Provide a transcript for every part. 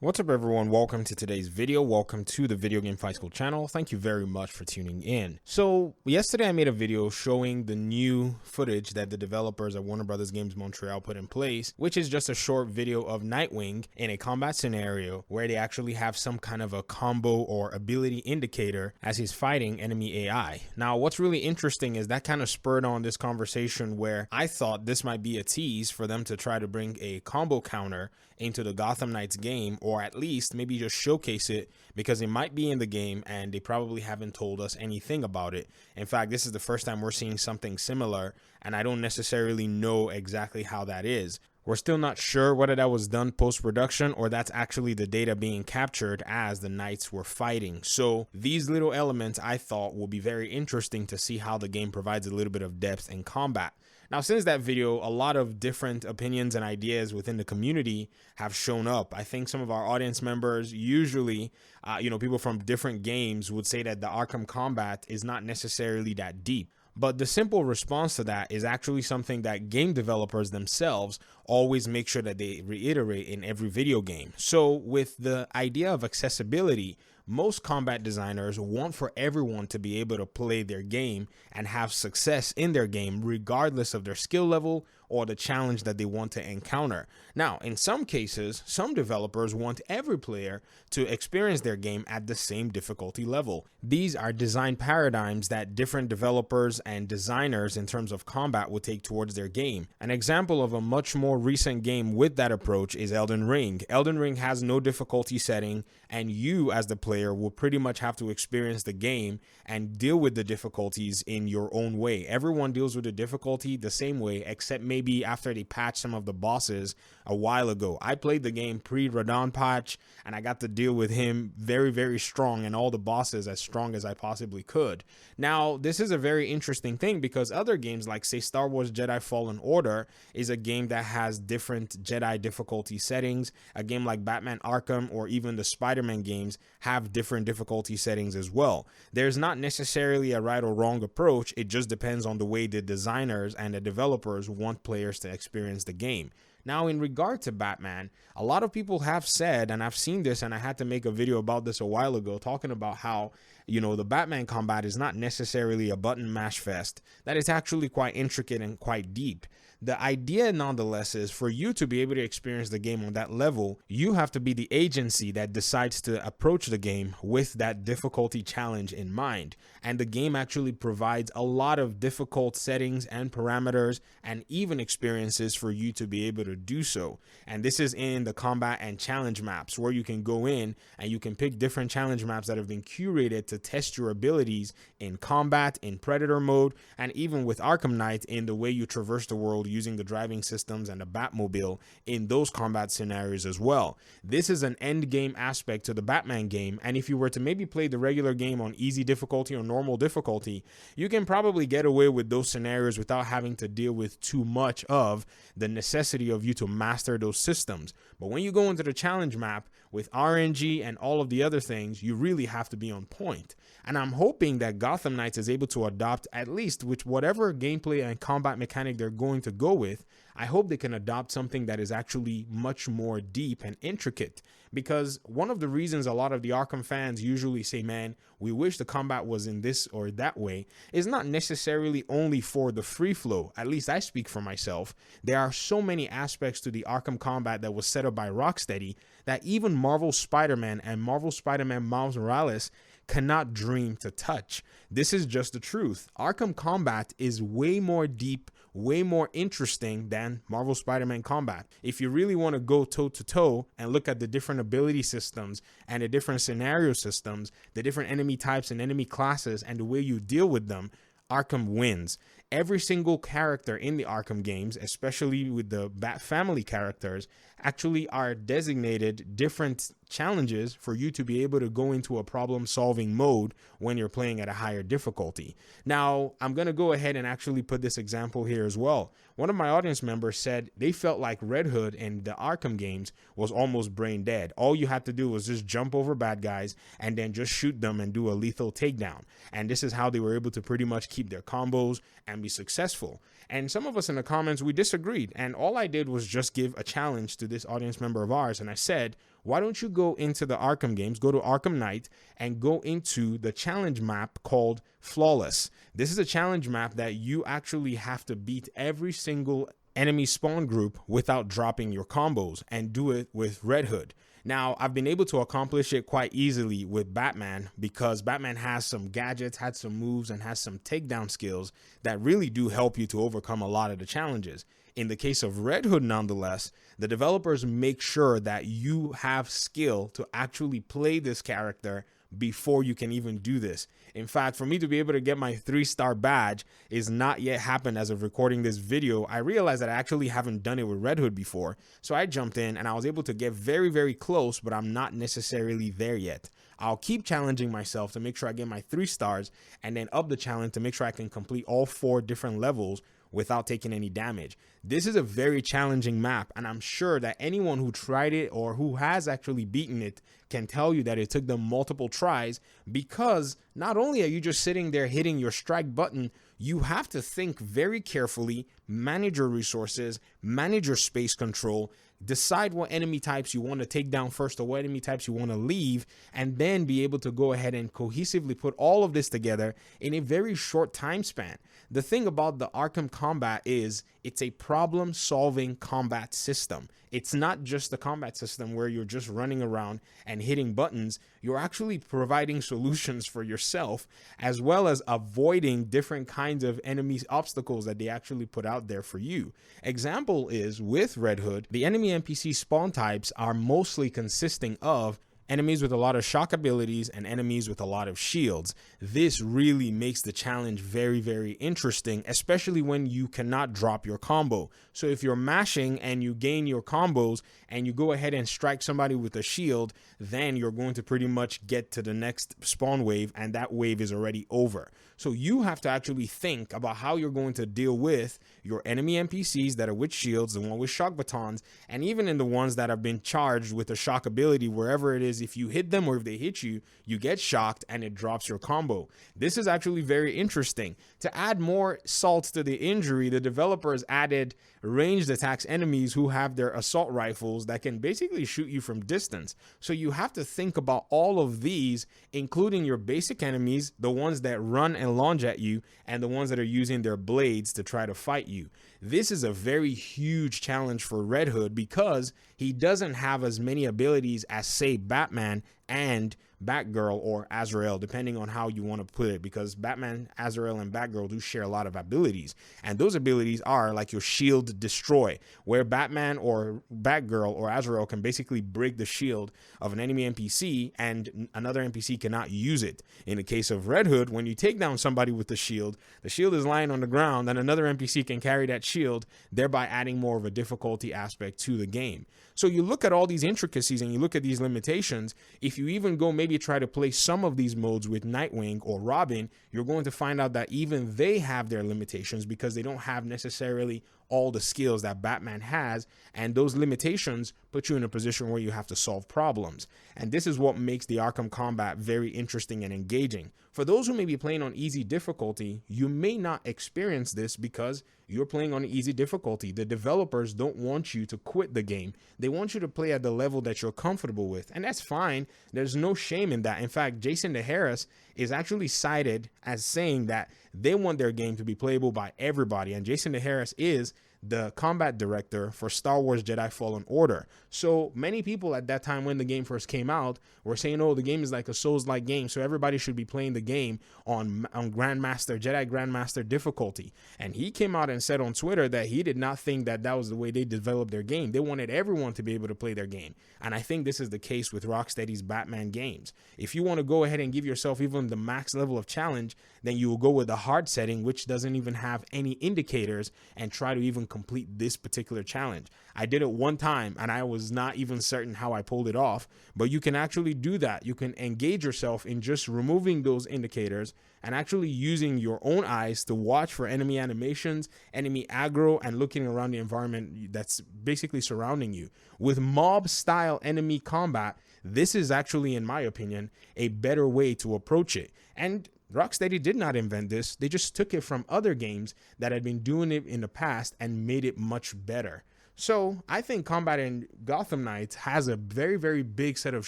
What's up everyone, welcome to today's video, welcome to the Video Game Fight School channel. Thank you very much for tuning in. So yesterday I made a video showing the new footage that the developers at Warner Brothers Games Montreal put in place, which is just a short video of Nightwing in a combat scenario where they actually have some kind of a combo or ability indicator as he's fighting enemy AI. Now what's really interesting is that kind of spurred on this conversation where I thought this might be a tease for them to try to bring a combo counter into the Gotham Knights game, or at least maybe just showcase it because it might be in the game and they probably haven't told us anything about it. In fact, this is the first time we're seeing something similar and I don't necessarily know exactly how that is. We're still not sure whether that was done post-production or that's actually the data being captured as the Knights were fighting. So these little elements I thought will be very interesting to see how the game provides a little bit of depth in combat. Now, since that video, a lot of different opinions and ideas within the community have shown up. I think some of our audience members, usually, people from different games, would say that the Arkham combat is not necessarily that deep. But the simple response to that is actually something that game developers themselves always make sure that they reiterate in every video game. So with the idea of accessibility, most combat designers want for everyone to be able to play their game and have success in their game regardless of their skill level or the challenge that they want to encounter. Now, in some cases, some developers want every player to experience their game at the same difficulty level. These are design paradigms that different developers and designers in terms of combat would take towards their game. An example of a much more recent game with that approach is Elden Ring. Elden Ring has no difficulty setting, and you as the player will pretty much have to experience the game and deal with the difficulties in your own way. Everyone deals with the difficulty the same way, except maybe after they patched some of the bosses a while ago. I played the game pre-Radon patch and I got to deal with him very, very strong and all the bosses as strong as I possibly could. Now, this is a very interesting thing because other games like, say, Star Wars Jedi Fallen Order is a game that has different Jedi difficulty settings. A game like Batman Arkham or even the Spider-Man games have different difficulty settings as well. There's not necessarily a right or wrong approach. It just depends on the way the designers and the developers want players to experience the game. Now, in regard to Batman, a lot of people have said, and I've seen this, and I had to make a video about this a while ago, talking about how, the Batman combat is not necessarily a button mash fest, that it's actually quite intricate and quite deep. The idea, nonetheless, is for you to be able to experience the game on that level, you have to be the agency that decides to approach the game with that difficulty challenge in mind. And the game actually provides a lot of difficult settings and parameters and even experiences for you to be able to do so. And this is in the combat and challenge maps where you can go in and you can pick different challenge maps that have been curated to test your abilities in combat, in Predator mode, and even with Arkham Knight in the way you traverse the world using the driving systems and the Batmobile in those combat scenarios as well. This is an end game aspect to the Batman game, and if you were to maybe play the regular game on easy difficulty or normal difficulty, you can probably get away with those scenarios without having to deal with too much of the necessity of you to master those systems. But when you go into the challenge map with RNG and all of the other things, you really have to be on point. And I'm hoping that Gotham Knights is able to adopt, at least with whatever gameplay and combat mechanic they're going to go with, I hope they can adopt something that is actually much more deep and intricate. Because one of the reasons a lot of the Arkham fans usually say, man, we wish the combat was in this or that way, is not necessarily only for the free flow. At least I speak for myself. There are so many aspects to the Arkham combat that was set up by Rocksteady that even Marvel Spider-Man and Marvel Spider-Man Miles Morales cannot dream to touch. This is just the truth. Arkham combat is way more deep, way more interesting than Marvel Spider-Man combat. If you really want to go toe to toe and look at the different ability systems and the different scenario systems, the different enemy types and enemy classes and the way you deal with them, Arkham wins. Every single character in the Arkham games, especially with the Bat family characters, actually are designated different challenges for you to be able to go into a problem-solving mode when you're playing at a higher difficulty. Now, I'm going to go ahead and actually put this example here as well. One of my audience members said they felt like Red Hood in the Arkham games was almost brain dead. All you had to do was just jump over bad guys and then just shoot them and do a lethal takedown. And this is how they were able to pretty much keep their combos and be successful. And some of us in the comments, we disagreed. And all I did was just give a challenge to this audience member of ours. And I said, why don't you go into the Arkham games, go to Arkham Knight, and go into the challenge map called Flawless. This is a challenge map that you actually have to beat every single enemy spawn group without dropping your combos, and do it with Red Hood. Now, I've been able to accomplish it quite easily with Batman because Batman has some gadgets, had some moves, and has some takedown skills that really do help you to overcome a lot of the challenges. In the case of Red Hood, nonetheless, the developers make sure that you have skill to actually play this character before you can even do this. In fact, for me to be able to get my 3-star badge is not yet happened as of recording this video. I realized that I actually haven't done it with Red Hood before. So I jumped in and I was able to get very, very close, but I'm not necessarily there yet. I'll keep challenging myself to make sure I get my 3 stars and then up the challenge to make sure I can complete all 4 different levels without taking any damage. This is a very challenging map, and I'm sure that anyone who tried it or who has actually beaten it can tell you that it took them multiple tries, because not only are you just sitting there hitting your strike button, you have to think very carefully, manage your resources, manage your space control, decide what enemy types you want to take down first or what enemy types you want to leave, and then be able to go ahead and cohesively put all of this together in a very short time span. The thing about the Arkham combat is it's a problem-solving combat system. It's not just a combat system where you're just running around and hitting buttons. You're actually providing solutions for yourself, as well as avoiding different kinds of enemy obstacles that they actually put out there for you. Example is with Red Hood, the enemy NPC spawn types are mostly consisting of enemies with a lot of shock abilities and enemies with a lot of shields. This really makes the challenge very, very interesting, especially when you cannot drop your combo. So if you're mashing and you gain your combos and you go ahead and strike somebody with a shield, then you're going to pretty much get to the next spawn wave, and that wave is already over. So you have to actually think about how you're going to deal with your enemy NPCs that are with shields, the one with shock batons, and even in the ones that have been charged with a shock ability. Wherever it is, if you hit them or if they hit you, you get shocked and it drops your combo. This is actually very interesting. To add more salt to the injury, the developers added ranged attacks enemies who have their assault rifles that can basically shoot you from distance. So you have to think about all of these, including your basic enemies, the ones that run and launch at you, and the ones that are using their blades to try to fight you. This is a very huge challenge for Red Hood because he doesn't have as many abilities as, say, Batman and Batgirl or Azrael, depending on how you want to put it, because Batman, Azrael, and Batgirl do share a lot of abilities, and those abilities are like your shield destroy, where Batman or Batgirl or Azrael can basically break the shield of an enemy NPC and another NPC cannot use it. In the case of Red Hood, when you take down somebody with the shield is lying on the ground and another NPC can carry that shield, thereby adding more of a difficulty aspect to the game. So you look at all these intricacies and you look at these limitations. If you even go maybe try to play some of these modes with Nightwing or Robin, you're going to find out that even they have their limitations because they don't have necessarily all the skills that Batman has, and those limitations put you in a position where you have to solve problems. And this is what makes the Arkham combat very interesting and engaging. For those who may be playing on easy difficulty, you may not experience this because you're playing on easy difficulty. The developers don't want you to quit the game. They want you to play at the level that you're comfortable with, and that's fine. There's no shame in that. In fact, Jason DeHarris is actually cited as saying that they want their game to be playable by everybody, and Jason DeHarris is the combat director for Star Wars Jedi Fallen Order. So many people at that time when the game first came out were saying, oh, the game is like a Souls-like game, so everybody should be playing the game on Grandmaster, Jedi Grandmaster difficulty. And he came out and said on Twitter that he did not think that that was the way they developed their game. They wanted everyone to be able to play their game. And I think this is the case with Rocksteady's Batman games. If you want to go ahead and give yourself even the max level of challenge, then you will go with the hard setting, which doesn't even have any indicators, and try to even complete this particular challenge. I did it one time and I was not even certain how I pulled it off, but you can actually do that. You can engage yourself in just removing those indicators and actually using your own eyes to watch for enemy animations, enemy aggro, and looking around the environment that's basically surrounding you. With mob style enemy combat, this is actually, in my opinion, a better way to approach it. And Rocksteady did not invent this. They just took it from other games that had been doing it in the past and made it much better. So I think combating Gotham Knights has a very, very big set of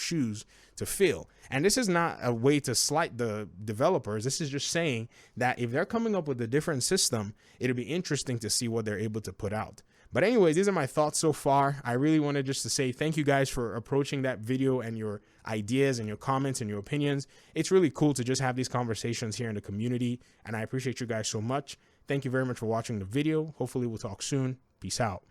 shoes to fill. And this is not a way to slight the developers. This is just saying that if they're coming up with a different system, it'll be interesting to see what they're able to put out. But anyways, these are my thoughts so far. I really wanted just to say thank you guys for approaching that video and your ideas and your comments and your opinions. It's really cool to just have these conversations here in the community, and I appreciate you guys so much. Thank you very much for watching the video. Hopefully we'll talk soon. Peace out.